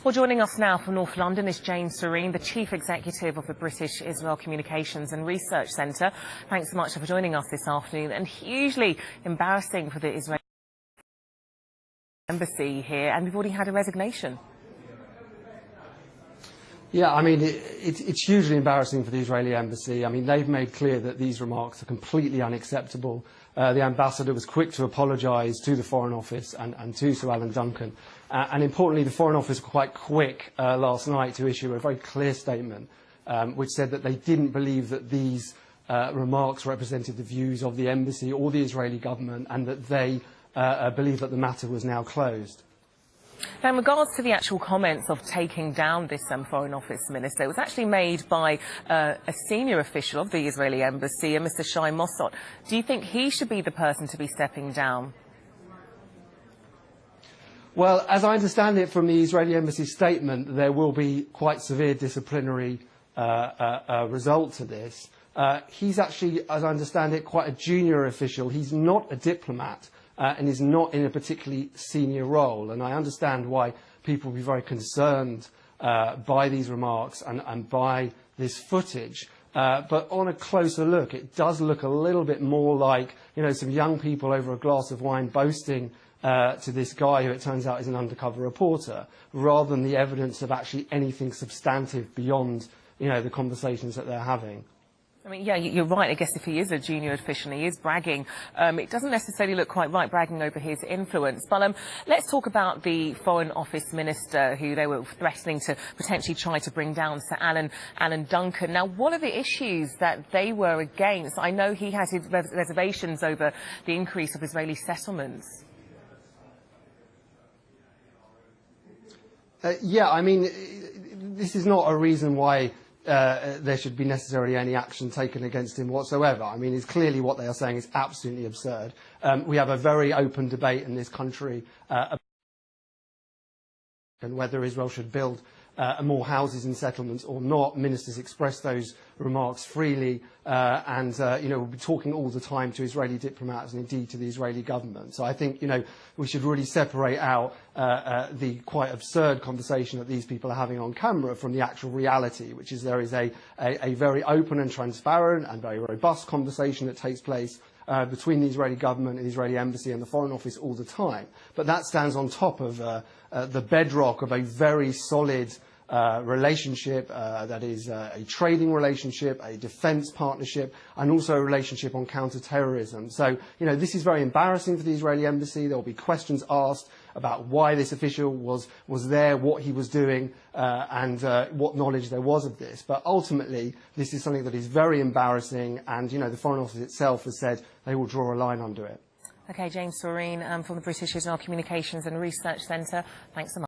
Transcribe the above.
Well, joining us now from North London is James Sorene, the Chief Executive of the British Israel Communications and Research Centre. Thanks so much for joining us this afternoon. And hugely embarrassing for the Israeli embassy here, and we've already had a resignation. Yeah, I mean, it's hugely embarrassing for the Israeli embassy. I mean, they've made clear that these remarks are completely unacceptable. The ambassador was quick to apologise to the Foreign Office and to Sir Alan Duncan. And importantly, the Foreign Office were quite quick last night to issue a very clear statement which said that they didn't believe that these remarks represented the views of the embassy or the Israeli government, and that they believe that the matter was now closed. Now, in regards to the actual comments of taking down this Foreign Office Minister, it was actually made by a senior official of the Israeli embassy, Mr. Shai Mossot. Do you think he should be the person to be stepping down? Well, as I understand it from the Israeli embassy statement, there will be quite severe disciplinary result to this. He's actually, as I understand it, quite a junior official. He's not a diplomat. And is not in a particularly senior role. And I understand why people will be very concerned by these remarks and by this footage. But on a closer look, it does look a little bit more like, some young people over a glass of wine boasting to this guy who it turns out is an undercover reporter, rather than the evidence of actually anything substantive beyond, the conversations that they're having. I mean, yeah, you're right. I guess if he is a junior official and he is bragging, it doesn't necessarily look quite right, bragging over his influence. But let's talk about the Foreign Office Minister who they were threatening to potentially try to bring down, Sir Alan Duncan. Now, what are the issues that they were against? I know he has his reservations over the increase of Israeli settlements. Yeah, I mean, this is not a reason why there should be necessarily any action taken against him whatsoever. I mean, it's clearly what they are saying is absolutely absurd. We have a very open debate in this country about whether Israel should build more houses in settlements or not. Ministers express those remarks freely, and we'll be talking all the time to Israeli diplomats and indeed to the Israeli government. So I think we should really separate out the quite absurd conversation that these people are having on camera from the actual reality, which is there is a very open and transparent and very robust conversation that takes place between the Israeli government and the Israeli embassy and the Foreign Office all the time. But that stands on top of the bedrock of a very solid relationship that is a trading relationship, a defence partnership, and also a relationship on counter-terrorism. So, this is very embarrassing for the Israeli embassy. There will be questions asked about why this official was there, what he was doing, and what knowledge there was of this. But ultimately, this is something that is very embarrassing, and, the Foreign Office itself has said they will draw a line under it. OK, James Sorene from the British Israel Communications and Research Centre, thanks so much.